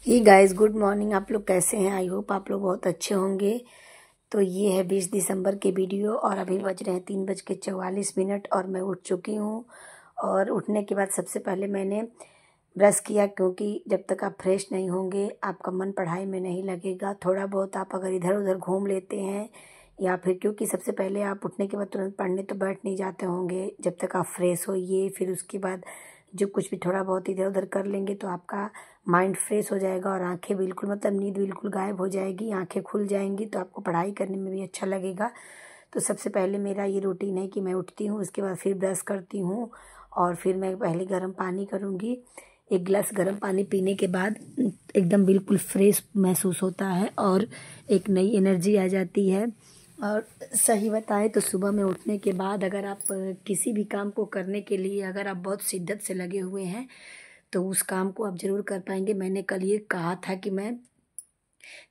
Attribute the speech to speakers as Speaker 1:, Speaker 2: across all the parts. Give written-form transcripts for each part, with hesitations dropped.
Speaker 1: ही guys, good morning. आप लोग कैसे हैं? आई होप आप लोग बहुत अच्छे होंगे। तो ये है 20 दिसंबर की वीडियो और अभी बज रहे हैं 3:44 और मैं उठ चुकी हूँ। और उठने के बाद सबसे पहले मैंने ब्रश किया, क्योंकि जब तक आप फ्रेश नहीं होंगे आपका मन पढ़ाई में नहीं लगेगा। थोड़ा बहुत आप अगर इधर उधर घूम लेते हैं या फिर, क्योंकि सबसे पहले आप उठने के बाद तुरंत पढ़ने तो बैठ नहीं जाते होंगे जब तक आप फ्रेश होइए। फिर उसके बाद जो कुछ भी थोड़ा बहुत इधर उधर कर लेंगे तो आपका माइंड फ्रेश हो जाएगा और आंखें बिल्कुल, मतलब नींद बिल्कुल गायब हो जाएगी, आंखें खुल जाएंगी, तो आपको पढ़ाई करने में भी अच्छा लगेगा। तो सबसे पहले मेरा ये रूटीन है कि मैं उठती हूँ, उसके बाद फिर ब्रश करती हूँ और फिर मैं पहले गर्म पानी करूँगी। 1 गिलास गर्म पानी पीने के बाद एकदम बिल्कुल फ्रेश महसूस होता है और एक नई एनर्जी आ जाती है। और सही बताएं तो सुबह में उठने के बाद अगर आप किसी भी काम को करने के लिए अगर आप बहुत शिद्दत से लगे हुए हैं तो उस काम को आप ज़रूर कर पाएंगे। मैंने कल ये कहा था कि मैं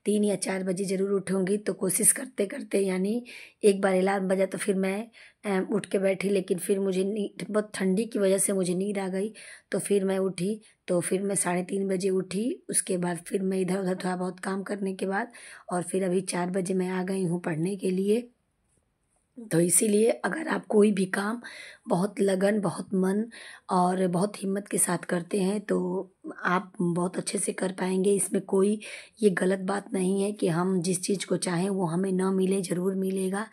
Speaker 1: 3 या 4 बजे ज़रूर उठूँगी, तो कोशिश करते करते यानी एक बार अलार्म बजा तो फिर मैं उठ के बैठी, लेकिन फिर मुझे बहुत ठंडी की वजह से मुझे नींद आ गई। तो फिर मैं उठी, तो फिर मैं 3:30 बजे उठी। उसके बाद फिर मैं इधर उधर थोड़ा बहुत काम करने के बाद और फिर अभी 4 बजे मैं आ गई हूँ पढ़ने के लिए। तो इसीलिए अगर आप कोई भी काम बहुत लगन, बहुत मन और बहुत हिम्मत के साथ करते हैं तो आप बहुत अच्छे से कर पाएंगे। इसमें कोई ये गलत बात नहीं है कि हम जिस चीज़ को चाहें वो हमें ना मिले, ज़रूर मिलेगा।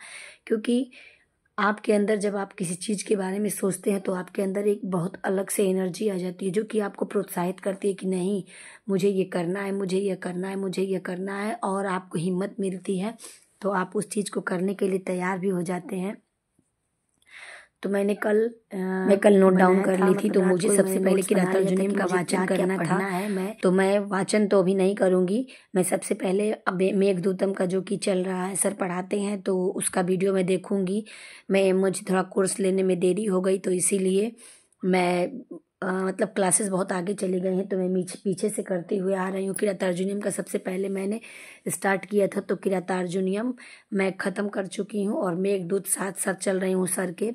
Speaker 1: क्योंकि आपके अंदर जब आप किसी चीज़ के बारे में सोचते हैं तो आपके अंदर एक बहुत अलग से एनर्जी आ जाती है जो कि आपको प्रोत्साहित करती है कि नहीं, मुझे ये करना है, मुझे ये करना है, मुझे ये करना है, और आपको हिम्मत मिलती है तो आप उस चीज़ को करने के लिए तैयार भी हो जाते हैं। तो मैं कल नोट डाउन कर ली थी, तो मुझे सबसे पहले किरात अर्जुनीम का वाचन करना था। तो मैं वाचन तो अभी नहीं करूँगी, मैं सबसे पहले अब मेघदूतम का जो कि चल रहा है, सर पढ़ाते हैं तो उसका वीडियो मैं देखूँगी। मुझे थोड़ा कोर्स लेने में देरी हो गई तो इसीलिए मैं मतलब क्लासेस बहुत आगे चली गई हैं, तो मैं पीछे से करते हुए आ रही हूँ। किरातार्जुनियम का सबसे पहले मैंने स्टार्ट किया था, तो किरातार्जुनियम मैं ख़त्म कर चुकी हूँ और मेघदूत साथ साथ चल रही हूँ सर के।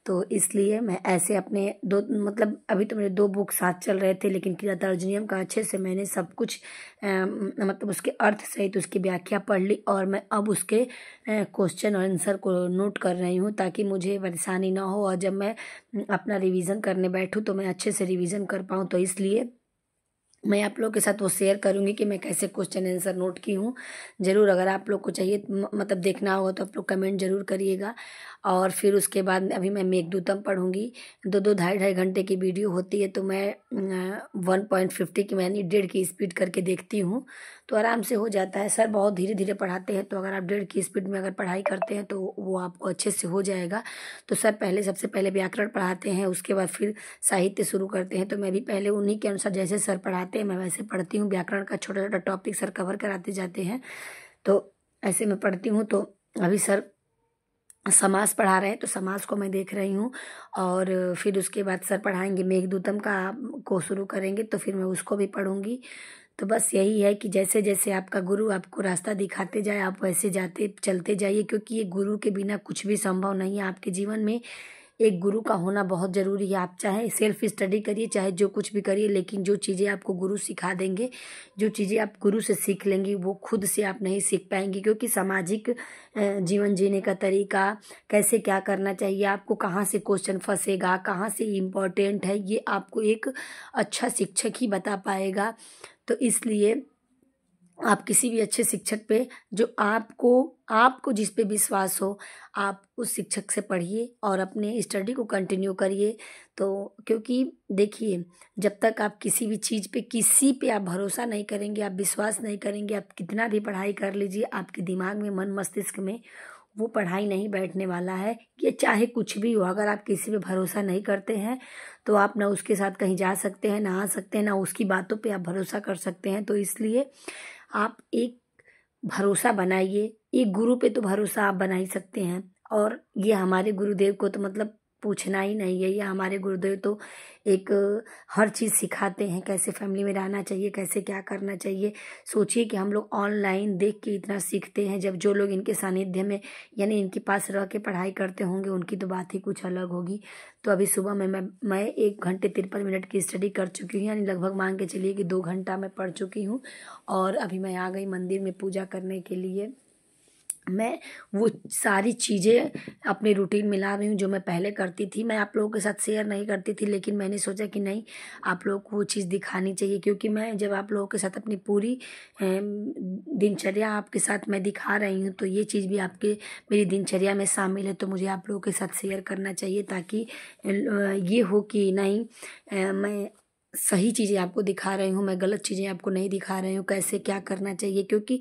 Speaker 1: तो इसलिए मैं ऐसे अपने दो, मतलब अभी तो मेरे 2 बुक साथ चल रहे थे, लेकिन किरातार्जुनियम का अच्छे से मैंने सब कुछ मतलब उसके अर्थ सहित उसकी व्याख्या पढ़ ली और मैं अब उसके क्वेश्चन और आंसर को नोट कर रही हूँ ताकि मुझे परेशानी ना हो और जब मैं अपना रिवीजन करने बैठूँ तो मैं अच्छे से रिवीजन कर पाऊँ। तो इसलिए मैं आप लोग के साथ वो शेयर करूंगी कि मैं कैसे क्वेश्चन आंसर नोट की हूँ। ज़रूर अगर आप लोग को चाहिए मतलब देखना होगा तो आप लोग कमेंट ज़रूर करिएगा। और फिर उसके बाद अभी मैं मेघदूतम पढ़ूंगी। 2-2 ढाई घंटे की वीडियो होती है, तो मैं 1.50 की, यानी 1.5 की स्पीड करके देखती हूँ तो आराम से हो जाता है। सर बहुत धीरे धीरे पढ़ाते हैं, तो अगर आप 1.5 की स्पीड में अगर पढ़ाई करते हैं तो वो आपको अच्छे से हो जाएगा। तो सर सबसे पहले व्याकरण पढ़ाते हैं, उसके बाद फिर साहित्य शुरू करते हैं। तो मैं भी पहले उन्हीं के अनुसार जैसे सर पढ़ाते हैं मैं वैसे पढ़ती हूँ। व्याकरण का छोटा छोटा टॉपिक सर कवर कराते जाते हैं, तो ऐसे मैं पढ़ती हूँ। तो अभी सर समास पढ़ा रहे हैं तो समास को मैं देख रही हूँ और फिर उसके बाद सर पढ़ाएंगे मेघदूतम का को शुरू करेंगे, तो फिर मैं उसको भी पढ़ूंगी। तो बस यही है कि जैसे जैसे आपका गुरु आपको रास्ता दिखाते जाए आप वैसे जाते चलते जाइए, क्योंकि ये गुरु के बिना कुछ भी संभव नहीं है। आपके जीवन में एक गुरु का होना बहुत ज़रूरी है। आप चाहे सेल्फ स्टडी करिए, चाहे जो कुछ भी करिए, लेकिन जो चीज़ें आपको गुरु सिखा देंगे, जो चीज़ें आप गुरु से सीख लेंगी वो खुद से आप नहीं सीख पाएंगी। क्योंकि सामाजिक जीवन जीने का तरीका, कैसे क्या करना चाहिए, आपको कहाँ से क्वेश्चन फंसेगा, कहाँ से इम्पोर्टेंट है, ये आपको एक अच्छा शिक्षक ही बता पाएगा। तो इसलिए आप किसी भी अच्छे शिक्षक पे, जो आपको जिस पे विश्वास हो, आप उस शिक्षक से पढ़िए और अपने स्टडी को कंटिन्यू करिए। तो क्योंकि देखिए, जब तक आप किसी पे आप भरोसा नहीं करेंगे, आप विश्वास नहीं करेंगे, आप कितना भी पढ़ाई कर लीजिए, आपके दिमाग में, मन मस्तिष्क में वो पढ़ाई नहीं बैठने वाला है। कि चाहे कुछ भी हो, अगर आप किसी पे भरोसा नहीं करते हैं तो आप ना उसके साथ कहीं जा सकते हैं, ना आ सकते हैं, ना उसकी बातों पे आप भरोसा कर सकते हैं। तो इसलिए आप एक भरोसा बनाइए, एक गुरु पे तो भरोसा आप बना ही सकते हैं। और ये हमारे गुरुदेव को तो मतलब पूछना ही नहीं है। ये हमारे गुरुदेव तो एक हर चीज़ सिखाते हैं, कैसे फैमिली में रहना चाहिए, कैसे क्या करना चाहिए। सोचिए कि हम लोग ऑनलाइन देख के इतना सीखते हैं, जब जो लोग इनके सानिध्य में यानी इनके पास रह के पढ़ाई करते होंगे उनकी तो बात ही कुछ अलग होगी। तो अभी सुबह में मैं 1 घंटे 53 मिनट की स्टडी कर चुकी हूँ, यानी लगभग मान के चलिए कि 2 घंटा मैं पढ़ चुकी हूँ। और अभी मैं आ गई मंदिर में पूजा करने के लिए। मैं वो सारी चीज़ें अपने रूटीन में ला रही हूँ जो मैं पहले करती थी। मैं आप लोगों के साथ शेयर नहीं करती थी, लेकिन मैंने सोचा कि नहीं, आप लोगों को वो चीज़ दिखानी चाहिए, क्योंकि मैं जब आप लोगों के साथ अपनी पूरी दिनचर्या आपके साथ मैं दिखा रही हूँ, तो ये चीज़ भी आपके मेरी दिनचर्या में शामिल है, तो मुझे आप लोगों के साथ शेयर करना चाहिए, ताकि ये हो कि नहीं, मैं सही चीज़ें आपको दिखा रही हूँ, मैं गलत चीज़ें आपको नहीं दिखा रही हूँ, कैसे क्या करना चाहिए। क्योंकि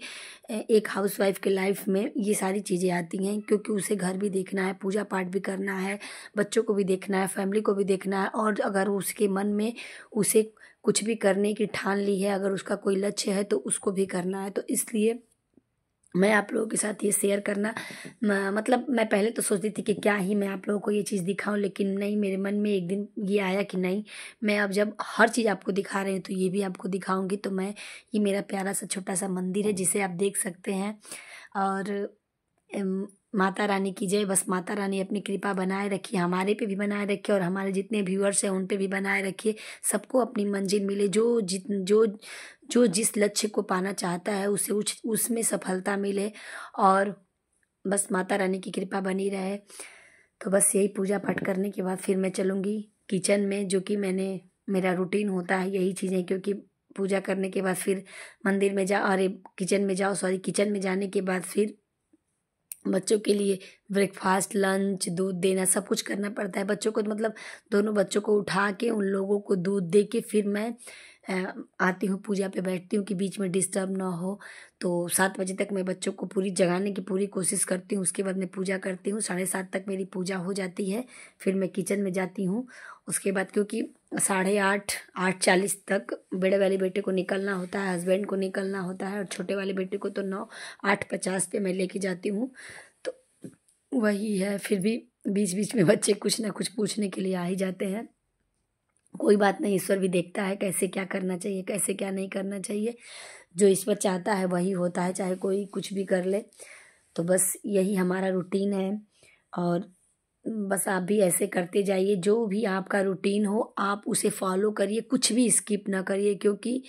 Speaker 1: एक हाउसवाइफ के लाइफ में ये सारी चीज़ें आती हैं, क्योंकि उसे घर भी देखना है, पूजा पाठ भी करना है, बच्चों को भी देखना है, फैमिली को भी देखना है। और अगर उसके मन में उसे कुछ भी करने की ठान ली है, अगर उसका कोई लक्ष्य है तो उसको भी करना है। तो इसलिए मैं आप लोगों के साथ ये शेयर करना मतलब मैं पहले तो सोचती थी कि क्या ही मैं आप लोगों को ये चीज़ दिखाऊं, लेकिन नहीं, मेरे मन में एक दिन ये आया कि नहीं, मैं अब जब हर चीज़ आपको दिखा रही हूँ तो ये भी आपको दिखाऊंगी। तो मैं ये मेरा प्यारा सा छोटा सा मंदिर है जिसे आप देख सकते हैं। और माता रानी की जय। बस माता रानी अपनी कृपा बनाए रखिए, हमारे पे भी बनाए रखिए और हमारे जितने व्यूअर्स हैं उन पे भी बनाए रखिए। सबको अपनी मंजिल मिले, जो जिस लक्ष्य को पाना चाहता है उसे उसमें सफलता मिले, और बस माता रानी की कृपा बनी रहे। तो बस यही पूजा पाठ करने के बाद फिर मैं चलूँगी किचन में, जो कि मेरा रूटीन होता है यही चीज़ें। क्योंकि पूजा करने के बाद फिर मंदिर में अरे किचन में जाओ, सॉरी, किचन में जाने के बाद फिर बच्चों के लिए ब्रेकफास्ट, लंच, दूध देना, सब कुछ करना पड़ता है बच्चों को। मतलब दोनों बच्चों को उठा के उन लोगों को दूध दे के फिर मैं आती हूँ, पूजा पे बैठती हूँ कि बीच में डिस्टर्ब ना हो। तो 7 बजे तक मैं बच्चों को पूरी जगाने की पूरी कोशिश करती हूँ। उसके बाद मैं पूजा करती हूँ, 7:30 तक मेरी पूजा हो जाती है। फिर मैं किचन में जाती हूँ। उसके बाद क्योंकि 8:30 8:40 तक बड़े वाले बेटे को निकलना होता है, हस्बैंड को निकलना होता है, और छोटे वाले बेटे को तो 8:50 पे मैं लेके जाती हूँ। तो वही है, फिर भी बीच बीच में बच्चे कुछ ना कुछ पूछने के लिए आ ही जाते हैं। कोई बात नहीं, ईश्वर भी देखता है कैसे क्या करना चाहिए, कैसे क्या नहीं करना चाहिए। जो ईश्वर चाहता है वही होता है, चाहे कोई कुछ भी कर ले। तो बस यही हमारा रूटीन है, और बस आप भी ऐसे करते जाइए। जो भी आपका रूटीन हो आप उसे फॉलो करिए, कुछ भी स्किप ना करिए। क्योंकि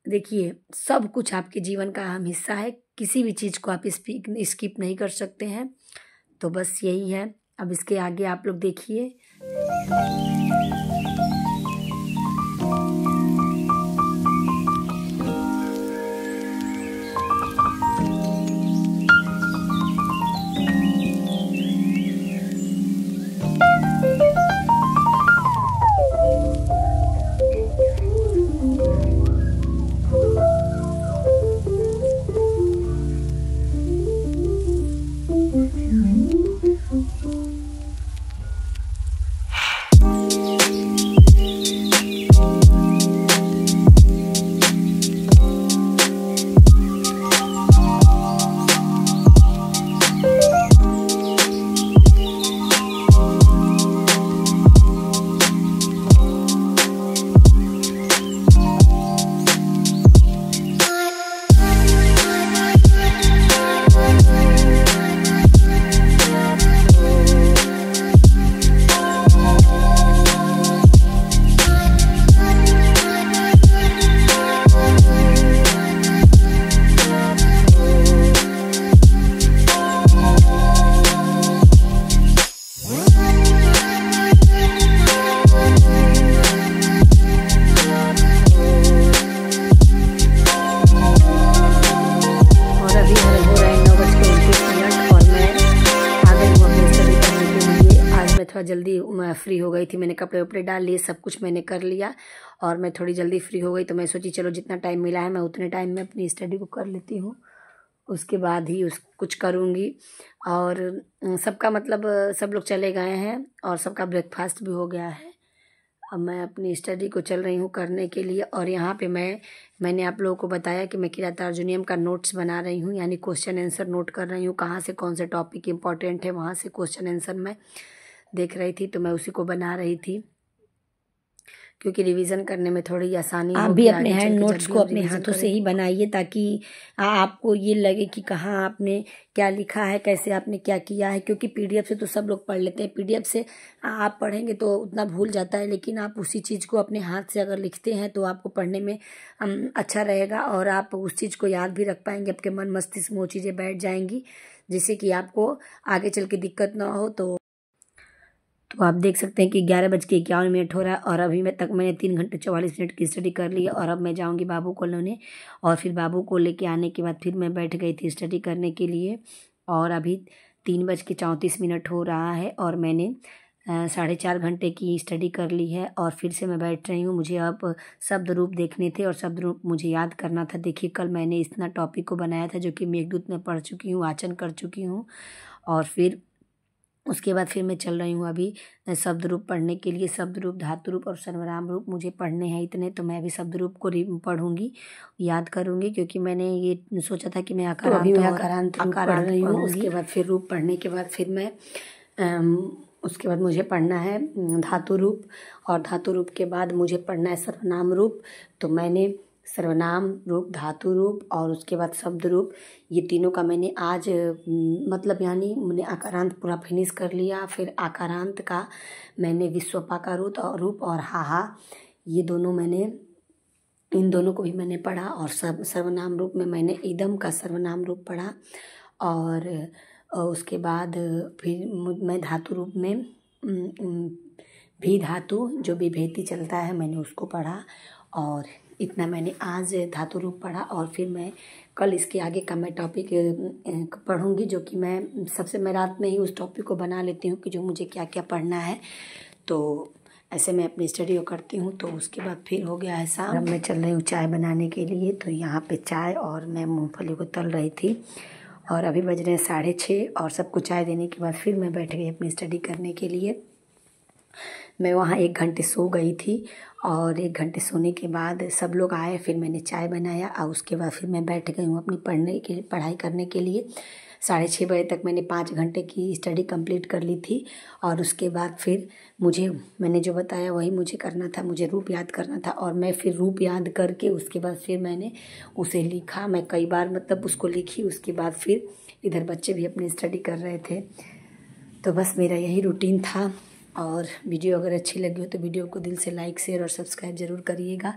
Speaker 1: देखिए, सब कुछ आपके जीवन का अहम हिस्सा है, किसी भी चीज़ को आप स्किप नहीं कर सकते हैं। तो बस यही है। अब इसके आगे आप लोग देखिए। थोड़ा जल्दी फ्री हो गई थी, मैंने कपड़े वपड़े डाल लिए, सब कुछ मैंने कर लिया और मैं थोड़ी जल्दी फ्री हो गई। तो मैं सोची चलो जितना टाइम मिला है मैं उतने टाइम में अपनी स्टडी को कर लेती हूँ, उसके बाद ही कुछ करूँगी। और सबका मतलब सब लोग चले गए हैं और सबका ब्रेकफास्ट भी हो गया है। अब मैं अपनी स्टडी को चल रही हूँ करने के लिए। और यहाँ पे मैंने आप लोगों को बताया कि मैं किरातार्जुनीयम का नोट्स बना रही हूँ, यानी क्वेश्चन आंसर नोट कर रही हूँ, कहाँ से कौन से टॉपिक इंपॉर्टेंट है वहाँ से क्वेश्चन आंसर मैं देख रही थी, तो मैं उसी को बना रही थी क्योंकि रिवीजन करने में थोड़ी आसानी
Speaker 2: आप
Speaker 1: होगी।
Speaker 2: भी अपने
Speaker 1: आगे चल
Speaker 2: हैंड
Speaker 1: के
Speaker 2: नोट्स
Speaker 1: जब भी
Speaker 2: को
Speaker 1: हम
Speaker 2: अपने
Speaker 1: रिवीजन
Speaker 2: हाथों से
Speaker 1: करें
Speaker 2: ही बनाइए ताकि आपको ये लगे कि कहाँ आपने क्या लिखा है, कैसे आपने क्या किया है। क्योंकि पीडीएफ से तो सब लोग पढ़ लेते हैं, पीडीएफ से आप पढ़ेंगे तो उतना भूल जाता है, लेकिन आप उसी चीज़ को अपने हाथ से अगर लिखते हैं तो आपको पढ़ने में अच्छा रहेगा और आप उस चीज़ को याद भी रख पाएंगे। आपके मन मस्तिष्क में वो चीज़ें बैठ जाएंगी जिससे कि आपको आगे चल के दिक्कत ना हो। तो आप देख सकते हैं कि 11:51 हो रहा है और अभी मैंने 3 घंटे 44 मिनट की स्टडी कर ली है। और अब मैं जाऊंगी बाबू को लेने, और फिर बाबू को लेके आने के बाद फिर मैं बैठ गई थी स्टडी करने के लिए। और अभी 3:34 हो रहा है और मैंने 4.5 घंटे की स्टडी कर ली है और फिर से मैं बैठ रही हूँ। मुझे अब शब्द रूप देखने थे और शब्द रूप मुझे याद करना था। देखिए, कल मैंने इतना टॉपिक को बनाया था जो कि मेघदूत में पढ़ चुकी हूँ, वाचन कर चुकी हूँ। और फिर उसके बाद फिर मैं चल रही हूँ अभी शब्द रूप पढ़ने के लिए। शब्द रूप, धातु रूप और सर्वनाम रूप मुझे पढ़ने हैं इतने, तो मैं अभी शब्द रूप को पढ़ूंगी, याद करूँगी, क्योंकि मैंने ये सोचा था कि मैं
Speaker 1: आकारांत रूप पढ़ रही हूँ।
Speaker 2: पढ़ूंगी।
Speaker 1: उसके बाद फिर रूप पढ़ने के बाद फिर मैं उसके बाद मुझे पढ़ना है धातु रूप, और धातु रूप के बाद मुझे पढ़ना है सर्वनाम रूप। तो मैंने सर्वनाम रूप, धातु रूप और उसके बाद शब्द रूप, ये तीनों का मैंने आज मतलब यानी मैंने आकारांत पूरा फिनिश कर लिया। फिर आकारांत का मैंने विश्वपा का रूप और हाहा, ये दोनों मैंने, इन दोनों को भी मैंने पढ़ा। और सर्वनाम रूप में मैंने इदम का सर्वनाम रूप पढ़ा। और उसके बाद फिर मैं धातु रूप में भी धातु जो विभेति चलता है मैंने उसको पढ़ा। और इतना मैंने आज धातु रूप पढ़ा। और फिर मैं कल इसके आगे का मैं टॉपिक पढ़ूंगी, जो कि मैं रात में ही उस टॉपिक को बना लेती हूँ कि जो मुझे क्या क्या पढ़ना है। तो ऐसे मैं अपनी स्टडी करती हूँ। तो उसके बाद फिर हो गया है शाम। अब मैं चल रही हूँ चाय बनाने के लिए। तो यहाँ पे चाय और मैं मूँगफली को तल रही थी और अभी बज रहे हैं 6:30 और सबको चाय देने के बाद फिर मैं बैठ गई अपनी स्टडी करने के लिए। मैं वहाँ 1 घंटे सो गई थी और 1 घंटे सोने के बाद सब लोग आए, फिर मैंने चाय बनाया और उसके बाद फिर मैं बैठ गई हूँ अपनी पढ़ाई करने के लिए। 6:30 बजे तक मैंने 5 घंटे की स्टडी कंप्लीट कर ली थी। और उसके बाद फिर मैंने जो बताया वही मुझे करना था, मुझे रूप याद करना था। और मैं फिर रूप याद करके उसके बाद फिर मैंने उसे लिखा। मैं कई बार मतलब उसको लिखी। उसके बाद फिर इधर बच्चे भी अपनी स्टडी कर रहे थे। तो बस मेरा यही रूटीन था। और वीडियो अगर अच्छी लगी हो तो वीडियो को दिल से लाइक, शेयर और सब्सक्राइब ज़रूर करिएगा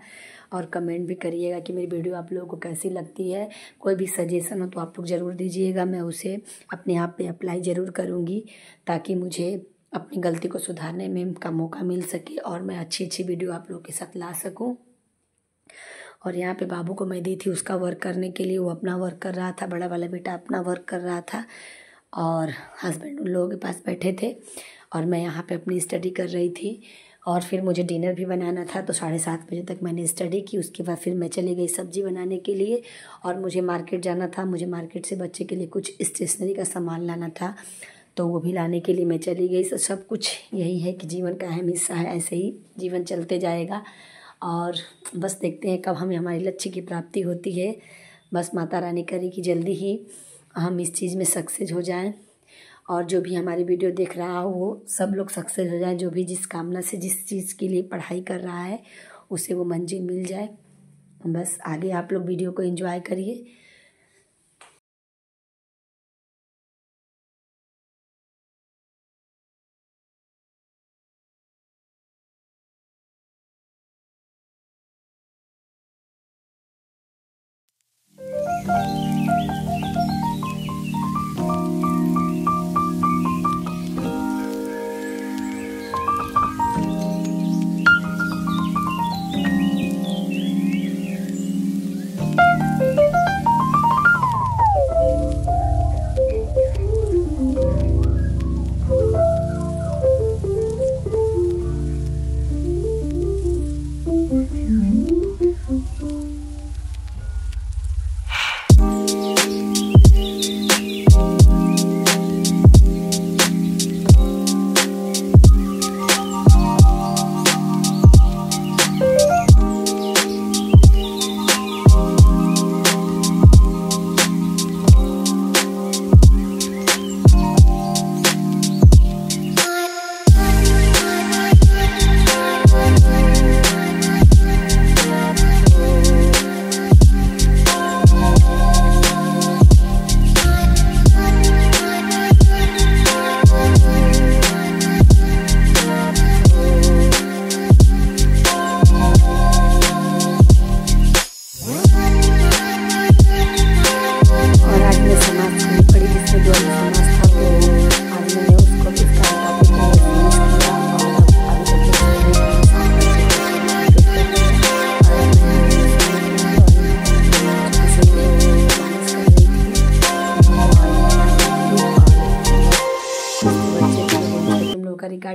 Speaker 1: और कमेंट भी करिएगा कि मेरी वीडियो आप लोगों को कैसी लगती है। कोई भी सजेशन हो तो आप लोग ज़रूर दीजिएगा, मैं उसे अपने आप पे अप्लाई ज़रूर करूँगी ताकि मुझे अपनी गलती को सुधारने में का मौका मिल सके और मैं अच्छी वीडियो आप लोगों के साथ ला सकूँ। और यहाँ पे बाबू को मैं दी थी उसका वर्क करने के लिए, वो अपना वर्क कर रहा था, बड़ा वाला बेटा अपना वर्क कर रहा था और हस्बैंड उन लोगों के पास बैठे थे और मैं यहाँ पे अपनी स्टडी कर रही थी। और फिर मुझे डिनर भी बनाना था, तो 7:30 बजे तक मैंने स्टडी की। उसके बाद फिर मैं चली गई सब्जी बनाने के लिए और मुझे मार्केट जाना था। मुझे मार्केट से बच्चे के लिए कुछ स्टेशनरी का सामान लाना था, तो वो भी लाने के लिए मैं चली गई। तो सब कुछ यही है कि जीवन का अहम हिस्सा है, ऐसे ही जीवन चलते जाएगा और बस देखते हैं कब हमें हमारे लक्ष्य की प्राप्ति होती है। बस माता रानी करे कि जल्दी ही हम इस चीज़ में सक्सेस हो जाएं और जो भी हमारी वीडियो देख रहा हो वो सब लोग सक्सेस हो जाएं। जो भी जिस कामना से जिस चीज़ के लिए पढ़ाई कर रहा है उसे वो मंजिल मिल जाए। बस आगे आप लोग वीडियो को एंजॉय करिए।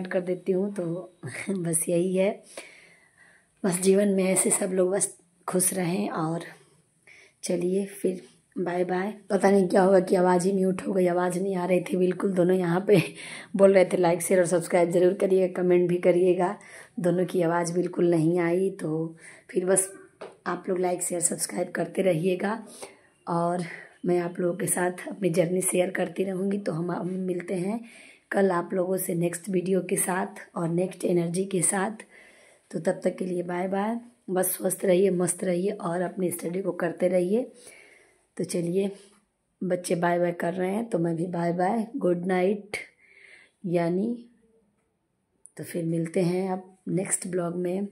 Speaker 2: ऐड कर देती हूँ। तो बस यही है, बस जीवन में ऐसे सब लोग बस खुश रहें। और चलिए फिर बाय बाय। पता नहीं क्या होगा कि आवाज़ ही म्यूट हो गई, आवाज़ नहीं आ रही थी बिल्कुल। दोनों यहाँ पे बोल रहे थे लाइक शेयर और सब्सक्राइब ज़रूर करिएगा, कमेंट भी करिएगा। दोनों की आवाज़ बिल्कुल नहीं आई, तो फिर बस आप लोग लाइक शेयर सब्सक्राइब करते रहिएगा और मैं आप लोगों के साथ अपनी जर्नी शेयर करती रहूँगी। तो हम मिलते हैं कल आप लोगों से नेक्स्ट वीडियो के साथ और नेक्स्ट एनर्जी के साथ। तो तब तक के लिए बाय बाय। बस स्वस्थ रहिए, मस्त रहिए और अपनी स्टडी को करते रहिए। तो चलिए, बच्चे बाय बाय कर रहे हैं तो मैं भी बाय बाय, गुड नाइट यानी। तो फिर मिलते हैं अब नेक्स्ट ब्लॉग में।